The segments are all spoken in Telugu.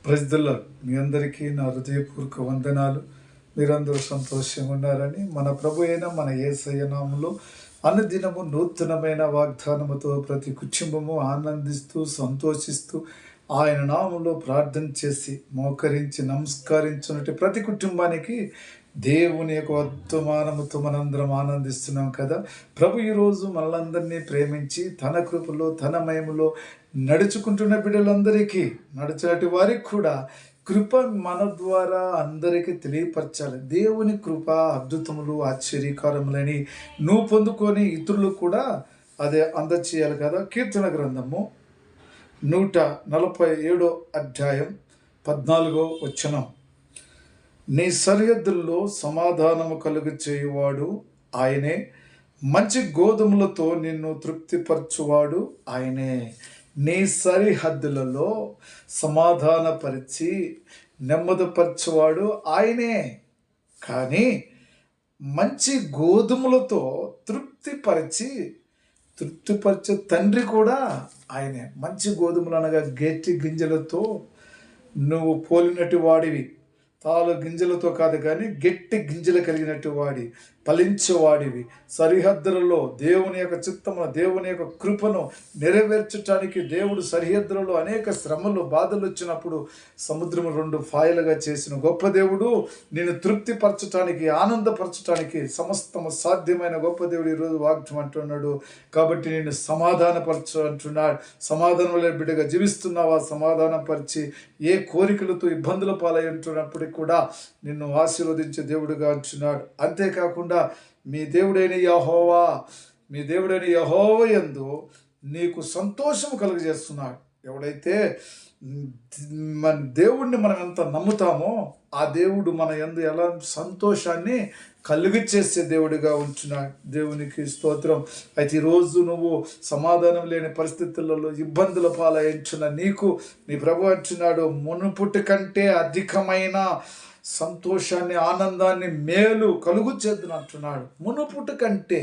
Praise the lord. మీ అందరికీ నా హృదయపూర్వక వందనాలు. మీరందరూ సంతోషంగా ఉన్నారని మన ప్రభు అయిన మన యేసయ్య నామములో అనుదినము నూతనమైన వాగ్దానముతో ప్రతి కుటుంబము ఆనందిస్తూ సంతోషిస్తూ ఆయన నామంలో ప్రార్థన చేసి మోకరించి నమస్కరించినట్టు ప్రతి కుటుంబానికి దేవుని యొక్క వర్తమానముతో మనందరం ఆనందిస్తున్నాం కదా. ప్రభు ఈరోజు మనలందరినీ ప్రేమించి తన కృపలో తన మహిమలో నడుచుకుంటున్న బిడ్డలందరికీ నడిచినటి వారికి కూడా కృప మన ద్వారా అందరికీ తెలియపరచాలి. దేవుని కృప అద్భుతములు ఆశ్చర్యకారములని నువ్వు పొందుకొని ఇతరులు కూడా అదే అందచేయాలి కదా. కీర్తన గ్రంథము 147 అధ్యాయం 14వ వచనం. నీ సరిహద్దుల్లో సమాధానము కలుగు చేయువాడు ఆయనే, మంచి గోధుమలతో నిన్ను తృప్తిపరచువాడు ఆయనే. నీ సరిహద్దులలో సమాధానపరిచి నెమ్మదిపరచువాడు ఆయనే. కానీ మంచి గోధుమలతో తృప్తిపరిచే తండ్రి కూడా ఆయనే. మంచి గోధుమలు అనగా గట్టి గింజలతో నువ్వు పోలినట్టు వాడివి, తాలు గింజలతో కాదు కానీ గట్టి గింజలు కలిగినట్టు వాడి ఫలించేవాడివి. సరిహద్దులలో దేవుని యొక్క చిత్తము దేవుని యొక్క కృపను నెరవేర్చడానికి దేవుడు సరిహద్దులలో అనేక శ్రమలు బాధలు వచ్చినప్పుడు సముద్రము 2 ఫాయలుగా చేసిన గొప్ప దేవుడు నేను తృప్తిపరచటానికి ఆనందపరచటానికి సమస్తము సాధ్యమైన గొప్ప దేవుడు ఈరోజు వాగ్దానం అంటున్నాడు. కాబట్టి నేను సమాధానపరచు అంటున్నాడు. సమాధానం లేని బిడ్డగా జీవిస్తున్నావా? సమాధానపరిచి ఏ కోరికలతో ఇబ్బందుల పాలై ఉంటున్నప్పటికీ కూడా నిన్ను ఆశీర్వదించే దేవుడుగా అంటున్నాడు. అంతేకాకుండా మీ దేవుడైన యెహోవా యందు నీకు సంతోషము కలుగజేస్తున్నాడు. ఎవడైతే మన దేవుడిని మనం ఎంత నమ్ముతామో ఆ దేవుడు మన యందు ఎలా సంతోషాన్ని కలుగు చేసే దేవుడిగా ఉంటున్నాడు. దేవునికి స్తోత్రం. అయితే ఈరోజు నువ్వు సమాధానం లేని పరిస్థితులలో ఇబ్బందుల పాలయించున్న నీకు నీ ప్రభు అంటున్నాడు, మునుపుటి కంటే అధికమైన సంతోషాన్ని ఆనందాన్ని మేలు కలుగు చేద్దును అంటున్నాడు. మునుపుటి కంటే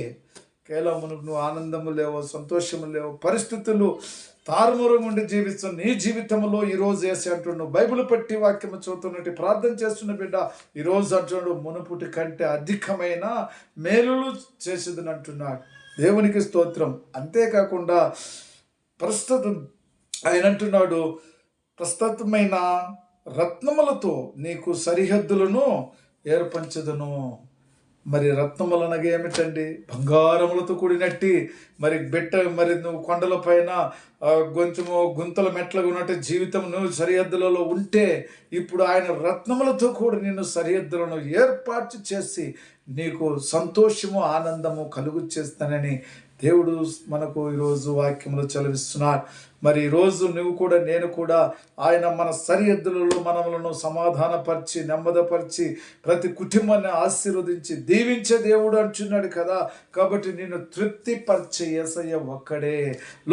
కేవలం నువ్వు ఆనందము లేవో సంతోషము లేవో పరిస్థితులు తారుమారుగా ఉండి జీవిస్తున్న నీ జీవితంలో ఈరోజు వేసి అంటున్నాడు. బైబిల్ పట్టి వాక్యము చదువుతున్నట్టు ప్రార్థన చేస్తున్న బిడ్డ ఈరోజు అంటున్నాడు, మునుపుటి కంటే అధికమైన మేలులు చేసేదని అంటున్నాడు. దేవునికి స్తోత్రం. అంతేకాకుండా ప్రస్తుతం ఆయన అంటున్నాడు, ప్రస్తుతమైన రత్నములతో నీకు సరిహద్దులను ఏర్పరచెదను. మరి రత్నములు అనగా ఏమిటండి? బంగారములతో కూడినట్టి మరి నువ్వు కొండల పైన కొంచెము గుంతల మెట్లుగా ఉన్నట్టు జీవితం నువ్వు సరిహద్దులలో ఉంటే ఇప్పుడు ఆయన రత్నములతో కూడా నిన్ను సరిహద్దులను ఏర్పాటు చేసి నీకు సంతోషము ఆనందము కలుగు చేస్తానని దేవుడు మనకు ఈరోజు వాక్యములు చదివిస్తున్నాడు. మరి ఈరోజు నువ్వు కూడా నేను కూడా ఆయన మన సరిహద్దులలో మనములను సమాధానపరిచి నెమ్మదపరిచి ప్రతి కుటుంబాన్ని ఆశీర్వదించి దీవించే దేవుడు అంటున్నాడు కదా. కాబట్టి నేను తృప్తిపరిచే యేసయ్య ఒక్కడే.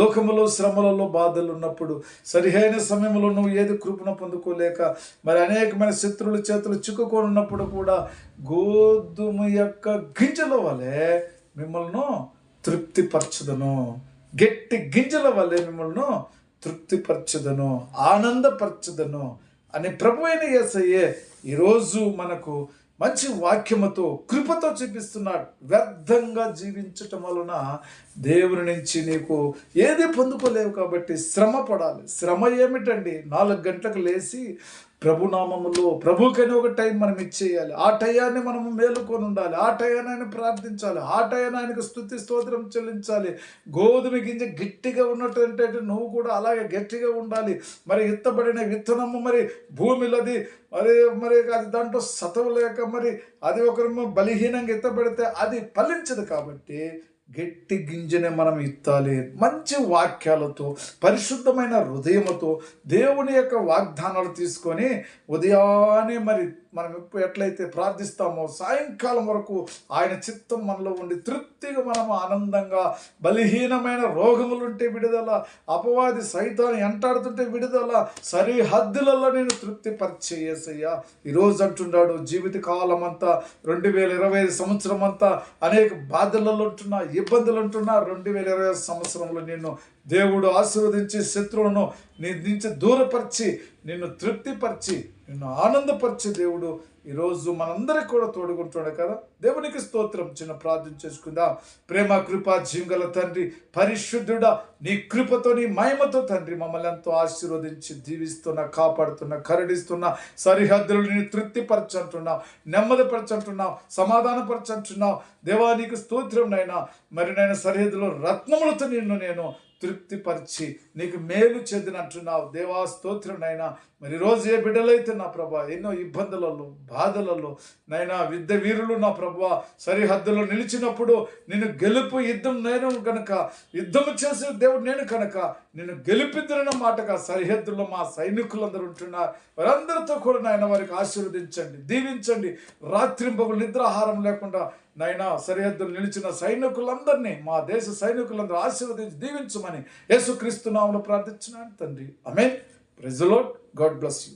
లోకములో శ్రమలలో బాధలు ఉన్నప్పుడు సరిహైన సమయంలో నువ్వు ఏది కృపను పొందుకోలేక మరి అనేకమైన శత్రువుల చేతులు చిక్కుకొని ఉన్నప్పుడు కూడా గోధుమ యొక్క గింజల వలె మిమ్మల్ని తృప్తిపరచదను, గట్టి గింజల వల్లే మిమ్మల్ని తృప్తిపరచదను, ఆనందపరచదను అని ప్రభు అయిన యేసయ్యే ఈరోజు మనకు మంచి వాక్యముతో కృపతో చూపిస్తున్నాడు. వ్యర్థంగా జీవించటం వలన దేవుని నుంచి నీకు ఏది పొందుకోలేవు. కాబట్టి శ్రమ పడాలి. శ్రమ ఏమిటండి? 4 గంటలకు లేచి ప్రభునామములో ప్రభుకని ఒక టైం మనం ఇచ్చేయాలి. ఆ టయాన్ని మనము మేలుకొని ఉండాలి. ఆ టయాన్ని ఆయన ప్రార్థించాలి. ఆ టయాన్ని ఆయనకు స్తుతి స్తోత్రం చెల్లించాలి. గోధుమ గింజ గట్టిగా ఉన్నట్టంటే నువ్వు కూడా అలాగే గట్టిగా ఉండాలి. మరి ఎత్తబడిన విత్తనము మరి భూమిలోది మరి అది దాంట్లో సతవు లేక మరి అది ఒకరు బలహీనంగా ఎత్తబడితే అది ఫలించదు. కాబట్టి గట్టి గింజనే మనం ఇత్తాలి. మంచి వాక్యాలతో పరిశుద్ధమైన హృదయముతో దేవుని యొక్క వాగ్దానాలు తీసుకొని ఉదయాన్నే మరి మనం ఎట్లయితే ప్రార్థిస్తామో సాయంకాలం వరకు ఆయన చిత్తం మనలో ఉండి తృప్తిగా మనం ఆనందంగా బలహీనమైన రోగములుంటే విడుదల, అపవాది సైతాన్ని ఎంటాడుతుంటే విడుదల, సరిహద్దులలో నేను తృప్తిపరిచే యేసయ్య ఈరోజు అంటున్నాడు. జీవితకాలం అంతా 2025 సంవత్సరం అంతా అనేక బాధలలో ఉంటున్నా, ఇబ్బందులు ఉంటున్నా 2020 సంవత్సరంలో నిన్ను దేవుడు ఆశీర్వదించి శత్రువులను నీ నుంచి దూరపరిచి నిన్ను తృప్తిపరిచి నిన్ను ఆనందపరిచి దేవుడు ఈరోజు మనందరికి కూడా తోడుకుంటున్నాడు కదా. దేవునికి స్తోత్రం. చిన్న ప్రార్థన చేసుకుందాం. ప్రేమ కృప జీవంగల తండ్రి, పరిశుద్ధుడా, నీ కృపతో నీ మహిమతో తండ్రి మమ్మల్ని ఎంతో ఆశీర్వదించి దీవిస్తున్నా, కాపాడుతున్నా, కరుణిస్తున్నా, సరిహద్దులు నేను తృప్తిపరచంటున్నావు, నెమ్మదిపరచంటున్నావు, సమాధానపరచంటున్నావు. దేవా నీకు స్తోత్రం నైనా. మరి నేను సరిహద్దులో రత్నములతో నిన్ను నేను తృప్తిపరిచి నీకు మేలు చెందినట్టున్నావు. దేవా స్తోత్రం నైనా. మరి రోజు ఏ బిడ్డలైతే నా ప్రభా ఎన్నో ఇబ్బందులలో బాధలలో నైనా విద్య వీరులు నా ప్రభా సరిహద్దులో నిలిచినప్పుడు నిన్ను గెలుపు యుద్ధం నేను కనుక యుద్ధము చేసే దేవుడు నేను కనుక నిన్ను గెలిపిద్దురన్న మాటగా సరిహద్దుల్లో మా సైనికులందరూ ఉంటున్నారు. వారందరితో కూడా నాయన వారికి ఆశీర్వదించండి, దీవించండి. రాత్రింపగలు నిద్రాహారం లేకుండా నైనా సరిహద్దులు నిలిచిన సైనికులందరినీ, మా దేశ సైనికులందరూ ఆశీర్వదించి దీవించమని యేసుక్రీస్తు నామములో ప్రార్థించున్నాను తండ్రి. ఆమేన్. Praise the Lord. God bless you.